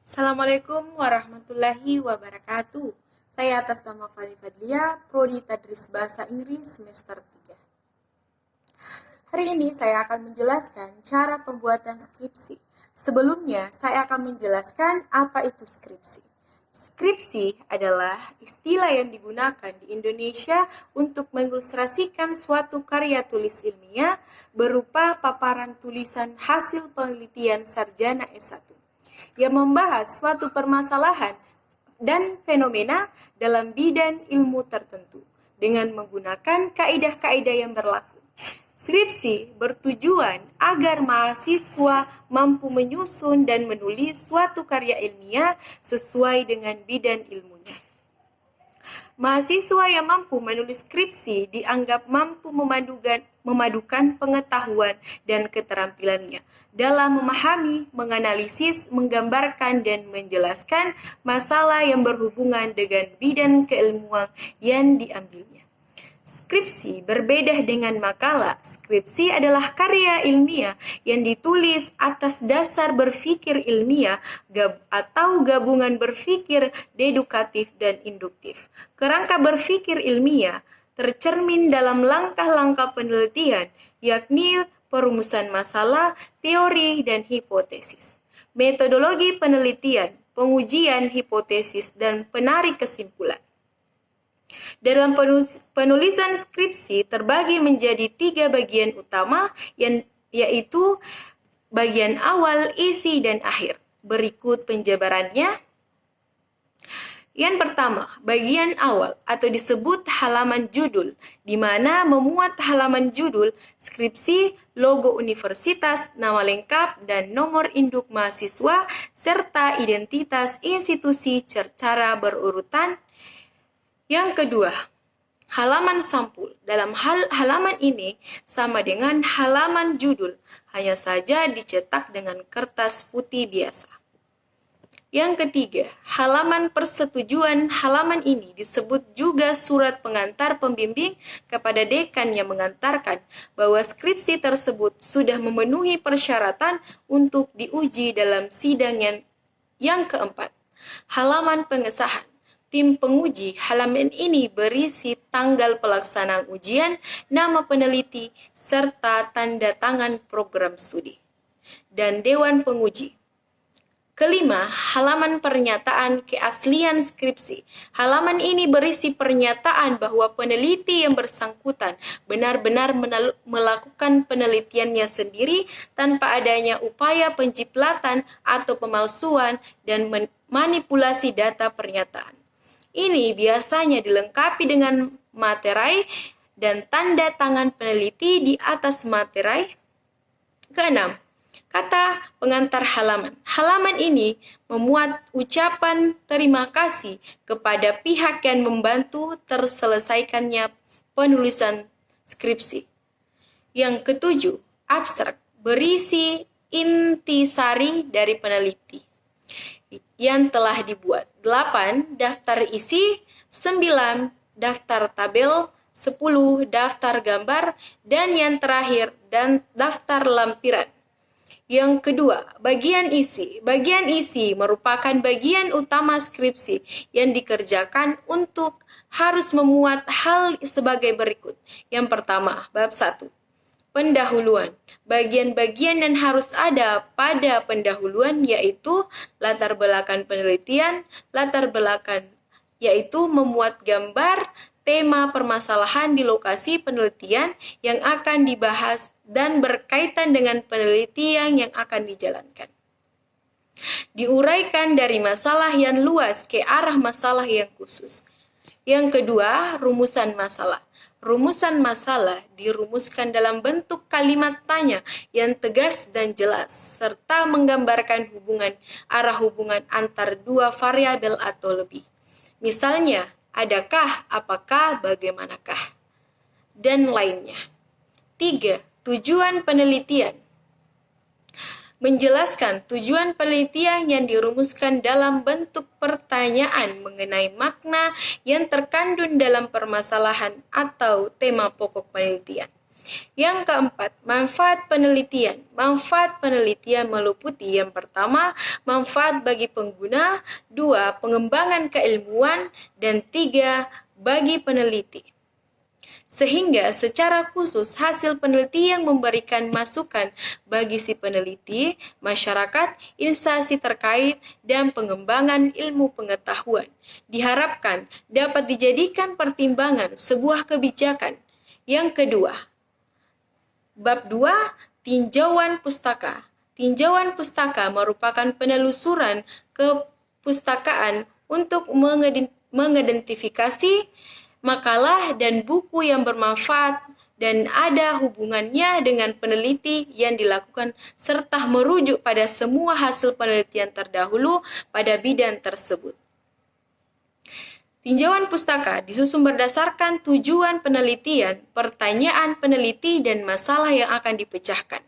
Assalamualaikum warahmatullahi wabarakatuh. Saya atas nama Fani Fadlia, Prodi Tadris Bahasa Inggris semester 3. Hari ini saya akan menjelaskan cara pembuatan skripsi. Sebelumnya, saya akan menjelaskan apa itu skripsi. Skripsi adalah istilah yang digunakan di Indonesia untuk mengilustrasikan suatu karya tulis ilmiah berupa paparan tulisan hasil penelitian sarjana S1 yang membahas suatu permasalahan dan fenomena dalam bidang ilmu tertentu dengan menggunakan kaidah-kaidah yang berlaku. Skripsi bertujuan agar mahasiswa mampu menyusun dan menulis suatu karya ilmiah sesuai dengan bidang ilmunya. Mahasiswa yang mampu menulis skripsi dianggap mampu memadukan pengetahuan dan keterampilannya dalam memahami, menganalisis, menggambarkan, dan menjelaskan masalah yang berhubungan dengan bidang keilmuan yang diambilnya. Skripsi berbeda dengan makalah. Skripsi adalah karya ilmiah yang ditulis atas dasar berpikir ilmiah atau gabungan berpikir dedukatif dan induktif. Kerangka berpikir ilmiah tercermin dalam langkah-langkah penelitian, yakni perumusan masalah, teori, dan hipotesis. Metodologi penelitian, pengujian hipotesis, dan penarik kesimpulan. Dalam penulisan skripsi terbagi menjadi 3 bagian utama, yaitu bagian awal, isi, dan akhir. Berikut penjabarannya. Yang pertama, bagian awal atau disebut halaman judul, di mana memuat halaman judul, skripsi, logo universitas, nama lengkap, dan nomor induk mahasiswa, serta identitas institusi secara berurutan. Yang kedua, halaman sampul. Dalam halaman ini sama dengan halaman judul, hanya saja dicetak dengan kertas putih biasa. Yang ketiga, halaman persetujuan. Halaman ini disebut juga surat pengantar pembimbing kepada dekan yang mengantarkan bahwa skripsi tersebut sudah memenuhi persyaratan untuk diuji dalam sidang. Yang keempat, halaman pengesahan. Tim penguji. Halaman ini berisi tanggal pelaksanaan ujian, nama peneliti, serta tanda tangan program studi. Dan Dewan Penguji. Kelima, halaman pernyataan keaslian skripsi. Halaman ini berisi pernyataan bahwa peneliti yang bersangkutan benar-benar melakukan penelitiannya sendiri tanpa adanya upaya penjiplatan atau pemalsuan dan manipulasi data pernyataan. Ini biasanya dilengkapi dengan materai dan tanda tangan peneliti di atas materai. Keenam, kata pengantar halaman. Halaman ini memuat ucapan terima kasih kepada pihak yang membantu terselesaikannya penulisan skripsi. Yang ketujuh, abstrak, berisi intisari dari peneliti yang telah dibuat. 8. Daftar isi. 9. Daftar tabel. 10. Daftar gambar. Dan yang terakhir, daftar lampiran. Yang kedua, bagian isi. Bagian isi merupakan bagian utama skripsi yang dikerjakan untuk harus memuat hal sebagai berikut. Yang pertama, bab 1. Pendahuluan. Bagian-bagian yang harus ada pada pendahuluan yaitu latar belakang penelitian, latar belakang yaitu memuat gambar, tema permasalahan di lokasi penelitian yang akan dibahas dan berkaitan dengan penelitian yang akan dijalankan. Diuraikan dari masalah yang luas ke arah masalah yang khusus. Yang kedua, rumusan masalah. Rumusan masalah dirumuskan dalam bentuk kalimat tanya yang tegas dan jelas, serta menggambarkan arah hubungan antar dua variabel atau lebih. Misalnya, adakah, apakah, bagaimanakah, dan lainnya. 3. Tujuan penelitian. Menjelaskan tujuan penelitian yang dirumuskan dalam bentuk pertanyaan mengenai makna yang terkandung dalam permasalahan atau tema pokok penelitian. Yang keempat, manfaat penelitian. Manfaat penelitian meliputi yang pertama, manfaat bagi pengguna, dua, pengembangan keilmuan, dan tiga, bagi peneliti. Sehingga secara khusus hasil penelitian memberikan masukan bagi si peneliti, masyarakat, instansi terkait, dan pengembangan ilmu pengetahuan. Diharapkan dapat dijadikan pertimbangan sebuah kebijakan. Yang kedua, Bab 2, tinjauan pustaka. Tinjauan pustaka merupakan penelusuran kepustakaan untuk mengidentifikasi makalah dan buku yang bermanfaat dan ada hubungannya dengan peneliti yang dilakukan serta merujuk pada semua hasil penelitian terdahulu pada bidang tersebut. Tinjauan pustaka disusun berdasarkan tujuan penelitian, pertanyaan peneliti, dan masalah yang akan dipecahkan.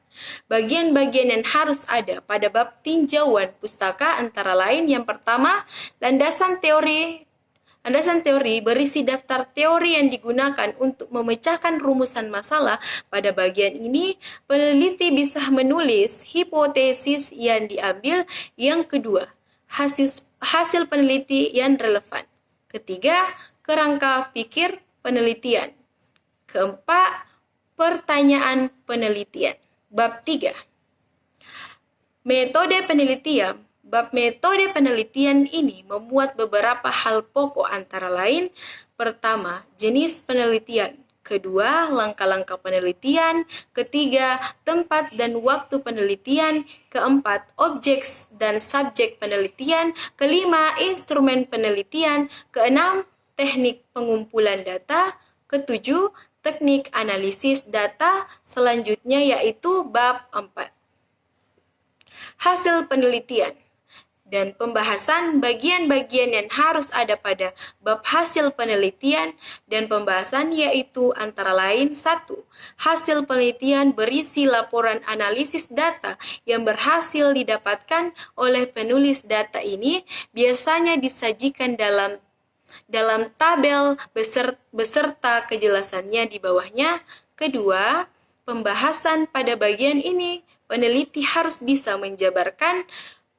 Bagian-bagian yang harus ada pada bab tinjauan pustaka antara lain yang pertama, landasan teori berisi daftar teori yang digunakan untuk memecahkan rumusan masalah. Pada bagian ini, peneliti bisa menulis hipotesis yang diambil. Yang kedua, hasil peneliti yang relevan. Ketiga, kerangka pikir penelitian. Keempat, pertanyaan penelitian. Bab 3. Metode penelitian. Bab metode penelitian ini memuat beberapa hal pokok antara lain, pertama, jenis penelitian, kedua, langkah-langkah penelitian, ketiga, tempat dan waktu penelitian, keempat, objek dan subjek penelitian, kelima, instrumen penelitian, keenam, teknik pengumpulan data, ketujuh, teknik analisis data, selanjutnya yaitu bab 4. Hasil penelitian dan pembahasan bagian-bagian yang harus ada pada bab hasil penelitian dan pembahasan yaitu antara lain 1. Hasil penelitian berisi laporan analisis data yang berhasil didapatkan oleh penulis data ini biasanya disajikan dalam tabel beserta kejelasannya di bawahnya. Kedua, pembahasan pada bagian ini peneliti harus bisa menjabarkan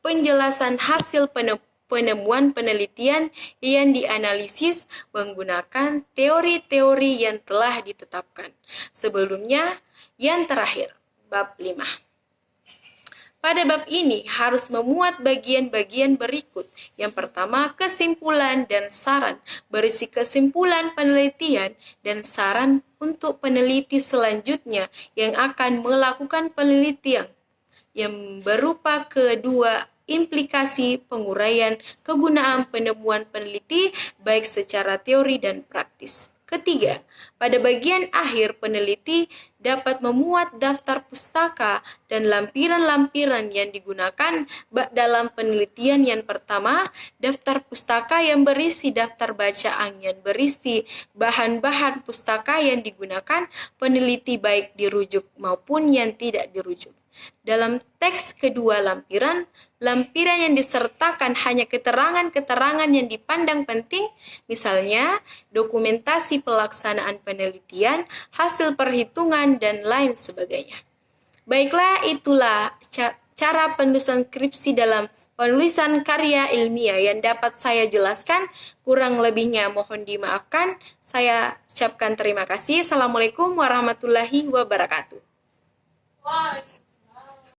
penjelasan hasil penemuan penelitian yang dianalisis menggunakan teori-teori yang telah ditetapkan sebelumnya. Yang terakhir, bab 5. Pada bab ini harus memuat bagian-bagian berikut. Yang pertama, kesimpulan dan saran, berisi kesimpulan penelitian dan saran untuk peneliti selanjutnya yang akan melakukan penelitian, yang berupa kedua, implikasi penguraian kegunaan penemuan peneliti baik secara teori dan praktis. Ketiga, pada bagian akhir peneliti dapat memuat daftar pustaka dan lampiran-lampiran yang digunakan dalam penelitian. Yang pertama, daftar pustaka yang berisi daftar bacaan yang berisi bahan-bahan pustaka yang digunakan peneliti baik dirujuk maupun yang tidak dirujuk. Dalam teks kedua lampiran yang disertakan hanya keterangan-keterangan yang dipandang penting, misalnya dokumentasi pelaksanaan penelitian, hasil perhitungan, dan lain sebagainya. Baiklah, itulah cara penulisan skripsi dalam penulisan karya ilmiah yang dapat saya jelaskan. Kurang lebihnya mohon dimaafkan. Saya ucapkan terima kasih. Assalamualaikum warahmatullahi wabarakatuh.